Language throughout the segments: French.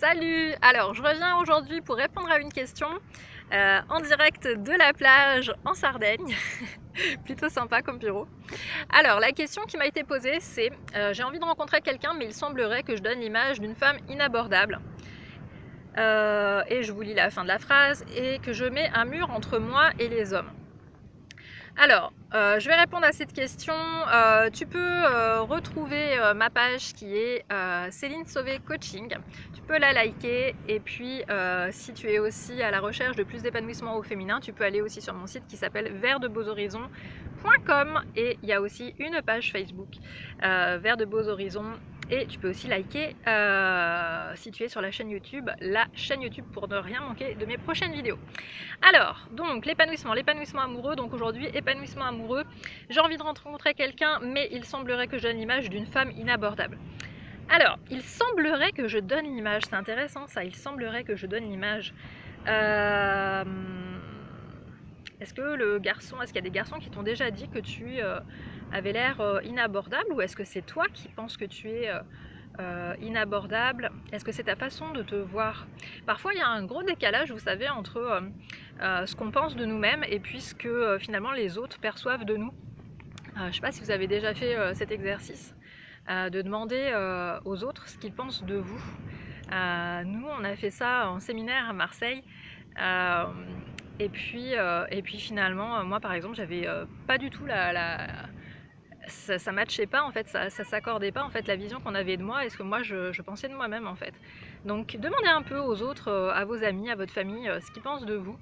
Salut! Alors, je reviens aujourd'hui pour répondre à une question en direct de la plage en Sardaigne. Plutôt sympa comme bureau. Alors, la question qui m'a été posée, c'est j'ai envie de rencontrer quelqu'un, mais il semblerait que je donne l'image d'une femme inabordable. Et je vous lis la fin de la phrase, et que je mets un mur entre moi et les hommes. Alors, je vais répondre à cette question. Tu peux retrouver ma page qui est Céline Sauvé Coaching. Tu peux la liker, et puis si tu es aussi à la recherche de plus d'épanouissement au féminin, tu peux aller aussi sur mon site qui s'appelle vertdebeauxhorizons.com, et il y a aussi une page Facebook Vers de Beaux Horizons. Et tu peux aussi liker si tu es sur la chaîne YouTube pour ne rien manquer de mes prochaines vidéos. Alors, donc l'épanouissement amoureux. Donc aujourd'hui, épanouissement amoureux. J'ai envie de rencontrer quelqu'un, mais il semblerait que je donne l'image d'une femme inabordable. Alors, il semblerait que je donne l'image, c'est intéressant ça, il semblerait que je donne l'image. Est-ce qu'il y a des garçons qui t'ont déjà dit que tu avais l'air inabordable, ou est-ce que c'est toi qui penses que tu es inabordable? Est-ce que c'est ta façon de te voir? Parfois il y a un gros décalage, vous savez, entre ce qu'on pense de nous-mêmes et puis ce que finalement les autres perçoivent de nous. Je ne sais pas si vous avez déjà fait cet exercice de demander aux autres ce qu'ils pensent de vous. Nous on a fait ça en séminaire à Marseille. Et puis finalement, moi par exemple, j'avais pas du tout ça matchait pas en fait, ça s'accordait pas en fait, la vision qu'on avait de moi et ce que moi je pensais de moi-même en fait. Donc demandez un peu aux autres, à vos amis, à votre famille, ce qu'ils pensent de vous.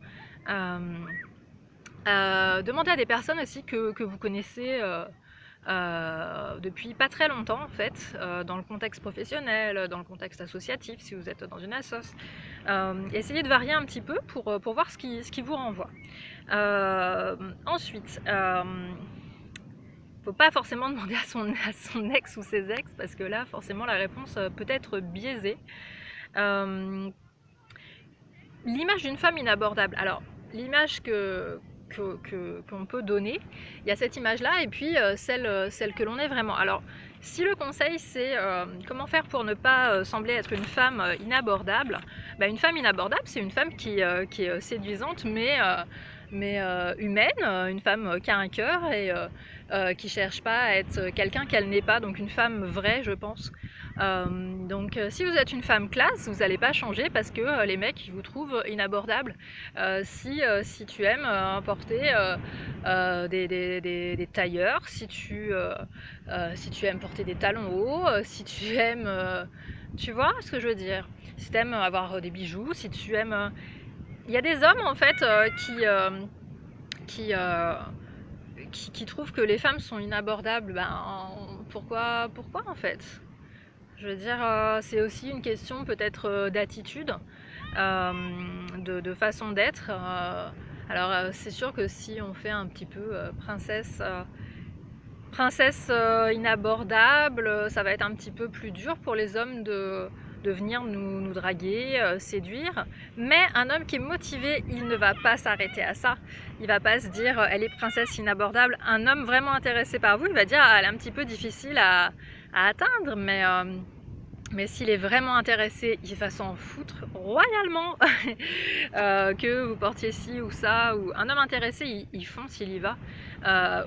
Demandez à des personnes aussi que vous connaissez depuis pas très longtemps en fait, dans le contexte professionnel, dans le contexte associatif, si vous êtes dans une assoce. Essayez de varier un petit peu pour voir ce qui vous renvoie. Ensuite, faut pas forcément demander à son ex ou ses ex, parce que là forcément la réponse peut être biaisée. L'image d'une femme inabordable. Alors l'image qu'on peut donner, il y a cette image là, et puis celle que l'on est vraiment. Alors si le conseil c'est comment faire pour ne pas sembler être une femme inabordable, une femme inabordable, c'est une femme qui est séduisante, mais humaine, une femme qui a un cœur et qui cherche pas à être quelqu'un qu'elle n'est pas, donc une femme vraie, je pense. Donc si vous êtes une femme classe, vous n'allez pas changer parce que les mecs ils vous trouvent inabordable. Si tu aimes porter des tailleurs, si tu aimes porter des talons hauts, si tu aimes, tu vois ce que je veux dire, si tu aimes avoir des bijoux, si tu aimes... Il y a des hommes en fait qui trouvent que les femmes sont inabordables. Pourquoi en fait? Je veux dire, c'est aussi une question peut-être d'attitude, de façon d'être. Alors c'est sûr que si on fait un petit peu princesse inabordable, ça va être un petit peu plus dur pour les hommes de venir nous draguer, séduire. Mais un homme qui est motivé, il ne va pas s'arrêter à ça. Il va pas se dire elle est princesse inabordable. Un homme vraiment intéressé par vous, il va dire elle est un petit peu difficile à atteindre, mais s'il est vraiment intéressé, il va s'en foutre royalement que vous portiez ci ou ça. Ou un homme intéressé, il fonce, il y va.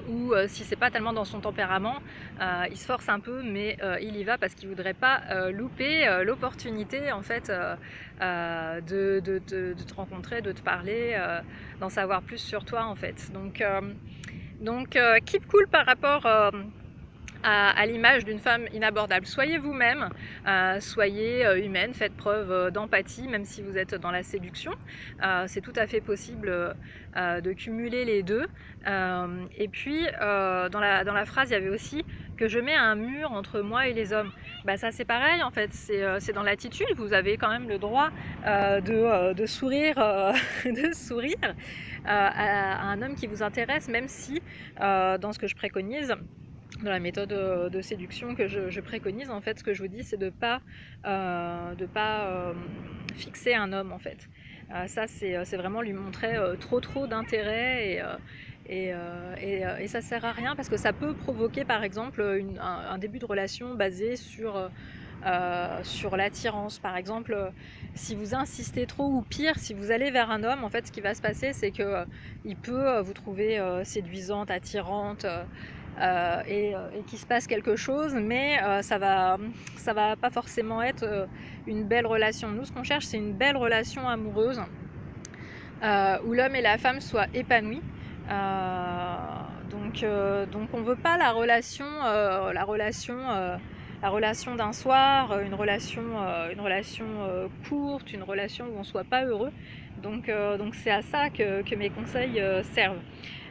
Ou si c'est pas tellement dans son tempérament, il se force un peu, mais il y va parce qu'il voudrait pas louper l'opportunité en fait de te rencontrer, de te parler, d'en savoir plus sur toi en fait. Donc keep cool par rapport à l'image d'une femme inabordable. Soyez vous-même, soyez humaine, faites preuve d'empathie, même si vous êtes dans la séduction. C'est tout à fait possible de cumuler les deux. Et puis, dans la phrase, il y avait aussi que je mets un mur entre moi et les hommes. Ça c'est pareil en fait, c'est dans l'attitude. Vous avez quand même le droit de sourire, de sourire à un homme qui vous intéresse, même si dans ce que je préconise, dans la méthode de séduction que je préconise, en fait, ce que je vous dis, c'est de pas fixer un homme, en fait. Ça, c'est vraiment lui montrer trop d'intérêt, et ça sert à rien parce que ça peut provoquer, par exemple, un début de relation basé sur sur l'attirance. Par exemple, si vous insistez trop, ou pire, si vous allez vers un homme, en fait ce qui va se passer, c'est que il peut vous trouver séduisante, attirante, et qu'il se passe quelque chose, mais ça va pas forcément être une belle relation. Nous, ce qu'on cherche, c'est une belle relation amoureuse où l'homme et la femme soient épanouis. Donc on veut pas la relation d'un soir, une relation courte, une relation où on soit pas heureux. Donc c'est à ça que mes conseils servent.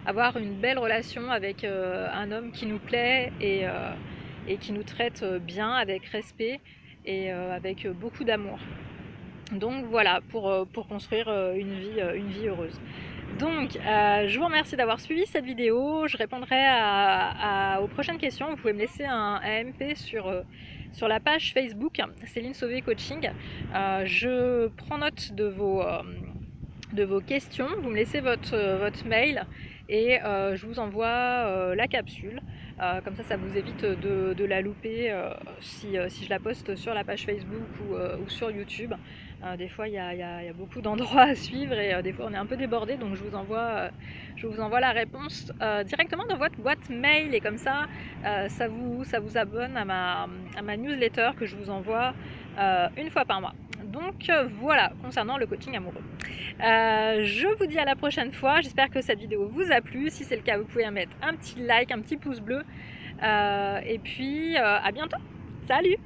Avoir une belle relation avec un homme qui nous plaît et qui nous traite bien, avec respect et avec beaucoup d'amour. Donc voilà, pour construire une vie heureuse. Donc je vous remercie d'avoir suivi cette vidéo. Je répondrai aux prochaines questions. Vous pouvez me laisser un AMP sur la page Facebook Céline Sauvé Coaching. Je prends note de vos questions. Vous me laissez votre mail et je vous envoie la capsule. Comme ça vous évite de la louper si je la poste sur la page Facebook ou sur YouTube. Des fois il y a beaucoup d'endroits à suivre et des fois on est un peu débordé, donc je vous envoie la réponse directement dans votre boîte mail, et comme ça ça vous abonne à ma newsletter que je vous envoie une fois par mois. Donc voilà, concernant le coaching amoureux. Je vous dis à la prochaine fois. J'espère que cette vidéo vous a plu. Si c'est le cas, vous pouvez mettre un petit like, un petit pouce bleu. Et puis à bientôt. Salut!